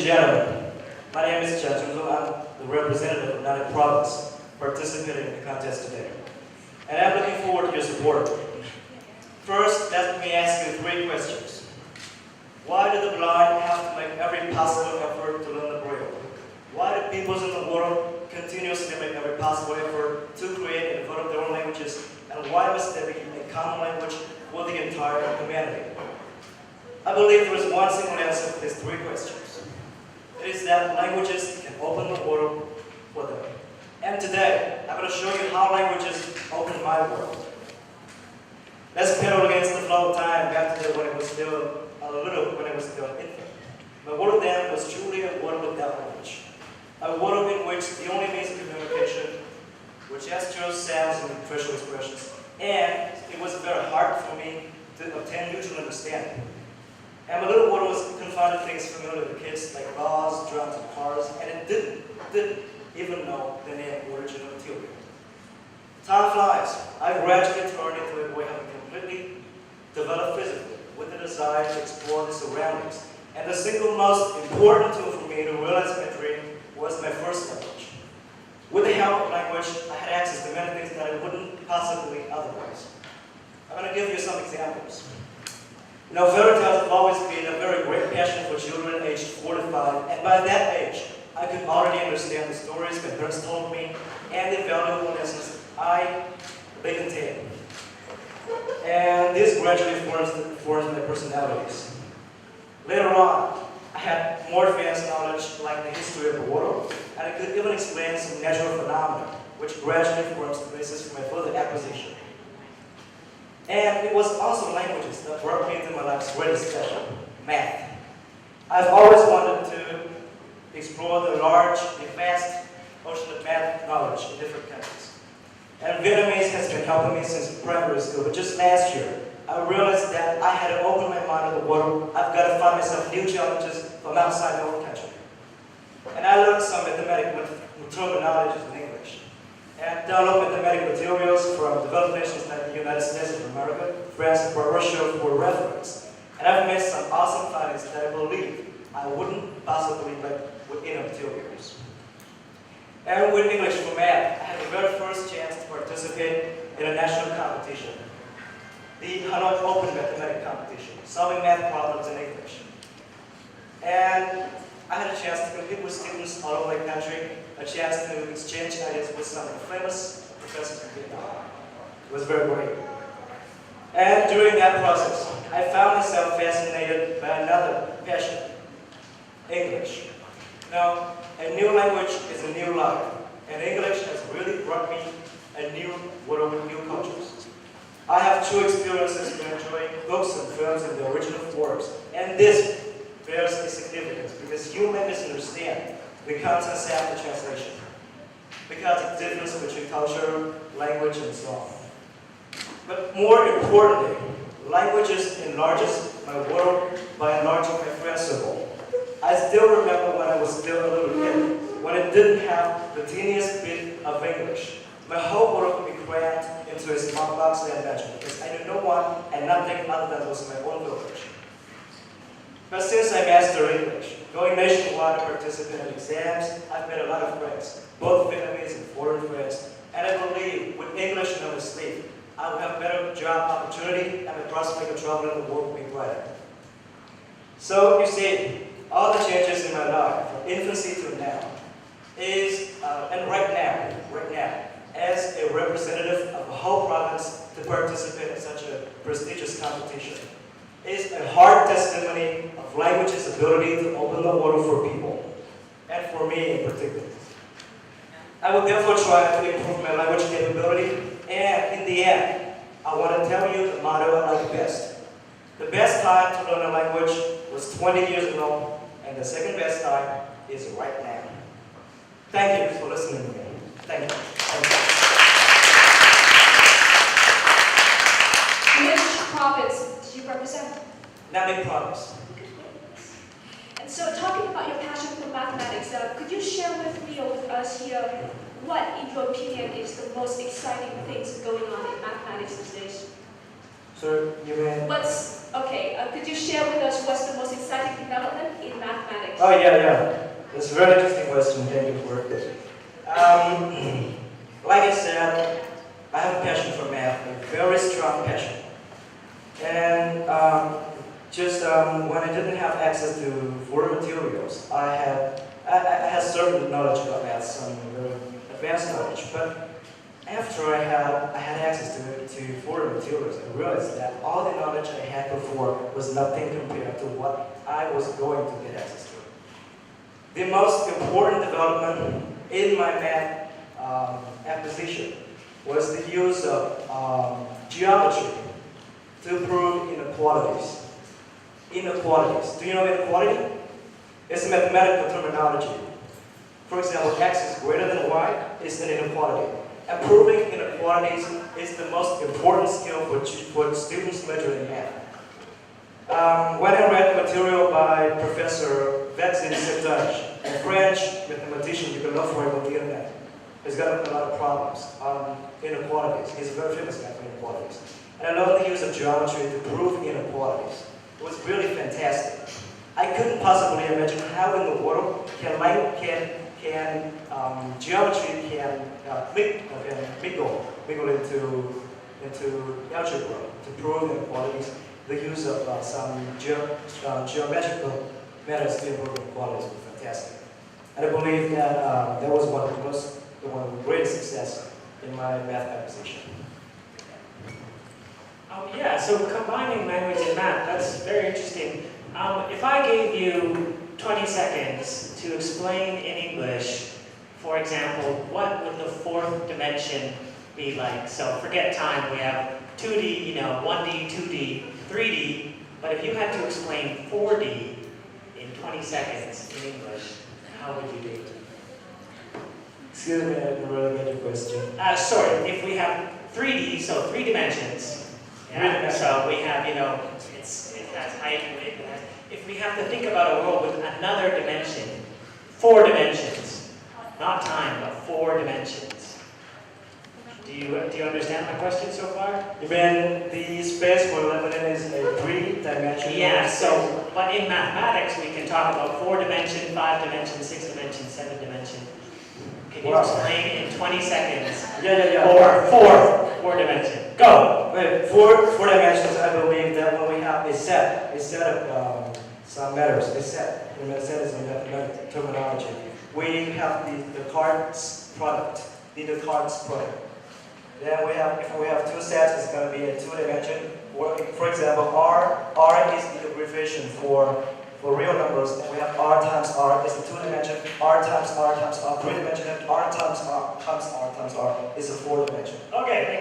gentlemen, my name is TRUNG. I'm the representative of Nanyang Province participating in the contest today. And I'm looking forward to your support. First, let me ask you 3 questions. Why do the blind have to make every possible effort to learn the Braille? Why do peoples in the world continuously make every possible effort to create and develop their own languages? And why must there be a common language for the entire humanity? I believe there is one single answer to these 3 questions. It is that languages can open the world for them. And today, I'm going to show you how languages open my world. Let's pedal against the flow of time back to when it was still an infant. My world then was truly a world without language. A world in which the only means of communication were gestures, sounds, and facial expressions. And it was very hard for me to obtain mutual understanding. And my little world was confined to things familiar to kids like laws, drums, and cars, and it didn't even know the name original material. Time flies. I gradually turned into a boy having completely developed physically with the desire to explore the surroundings. And the single most important tool for me to realize my dream was my first language. With the help of language, I had access to many things that I wouldn't possibly otherwise. I'm going to give you some examples. You know, fairy tales have always been a very great passion for children aged 4 to 5, and by that age, I could already understand the stories my parents told me and the valuable lessons they contain. And this gradually forms my personalities. Later on, I had more advanced knowledge like the history of the world, and I could even explain some natural phenomena, which gradually forms the basis for my further acquisition. And it was also languages that brought me into my life's greatest passion, math. I've always wanted to explore the large, the vast ocean of math knowledge in different countries. And Vietnamese has been helping me since primary school, but just last year, I realized that I had to open my mind to the world. I've got to find myself new challenges from outside my own country. And I learned some mathematical terminologies in English. And download mathematical materials from developed nations like the United States of America, France, and Russia for reference. And I've made some awesome findings that I believe I wouldn't possibly make with inner materials. And with English for math, I had the very first chance to participate in a national competition. The Hanoi Open Mathematics Competition, solving math problems in English. And I had a chance to compete with students all over the country, a chance to exchange ideas with some of the famous professors in Vietnam. It was very great. And during that process, I found myself fascinated by another passion, English. Now, a new language is a new life, and English has really brought me a new world with new cultures. I have 2 experiences in enjoying books and films in the original forms, and this bears a significance because you may misunderstand the contents after translation, because of the difference between culture, language, and so on. But more importantly, languages enlarges my world by enlarging my friend circle. I still remember when I was still a little kid, when I didn't have the teeniest bit of English. My whole world would be crammed into a small box I imagined, because I knew no one and nothing other than was my own village. But since I mastered English, going nationwide to participate in exams, I've made a lot of friends, both Vietnamese and foreign friends. And I believe with English on my sleeve, I will have better job opportunity and my prospect of traveling the world will be brighter. So you see, all the changes in my life, from infancy to now, and right now, as a representative of the whole province to participate in such a prestigious competition, is a hard testimony of language's ability to open the world for people, and for me in particular. I will therefore try to improve my language capability, and in the end, I want to tell you the motto I like best. The best time to learn a language was 20 years ago, and the second best time is right now. Thank you for listening to me. Thank you. Which province did you represent? Nanyang Province. And so, talking about your passion for mathematics, could you share with me or with us here what, in your opinion, is the most exciting things going on in mathematics these days? So, you mean? What's Okay, could you share with us what's the most exciting development in mathematics? Oh, yeah. That's a very interesting question. Thank you for it. Like I said, I have a passion for math, a very strong passion. And when I didn't have access to foreign materials, I had certain knowledge about math, some very advanced knowledge. But after I had access to foreign materials, I realized that all the knowledge I had before was nothing compared to what I was going to get access to. The most important development in my math acquisition was the use of geometry to prove inequalities. Inequalities. Do you know inequality? It's a mathematical terminology. For example, x is greater than y is an inequality. And proving inequalities is the most important skill for students majoring in math. When I read material by Professor DUNG, a French mathematician you can look for on the internet, he's got a lot of problems on inequalities. He's a very famous guy for inequalities. And I learned the use of geometry to prove inequalities. It was really fantastic. I couldn't possibly imagine how in the world geometry can mingle into algebra to prove inequalities. The use of some geometrical methods to improve inequalities was fantastic. And I believe that that was one of the greatest success in my math acquisition. Yeah, so combining language and math, that's very interesting. If I gave you 20 seconds to explain in English, for example, what would the fourth dimension be like? So forget time, we have 2D, 1D, 2D, 3D, but if you had to explain 4D in 20 seconds in English, how would you do it? Excuse me, I didn't really get your question. Sorry, if we have 3D, so 3 dimensions, yeah, so we have, it has height and width. If we have to think about a world with another dimension, 4 dimensions, not time, but 4 dimensions. Do you understand my question so far? You mean the space we're living in is a 3-dimensional? Yeah, so, but in mathematics we can talk about 4 dimension, 5 dimension, 6 dimension, 7 dimension. Can you explain in 20 seconds? Yeah. Or 4 dimension. Go! Wait, 4 dimensions, I believe that when we have a set of some matters, a set is a mathematical terminology. We have the Descartes product, Then if we have 2 sets, it's going to be a 2-dimension. For example, R is the abbreviation for real numbers, and we have R times R is a 2-dimension, R times R times R, 3-dimension, R times R times R times R is a 4-dimension. Okay,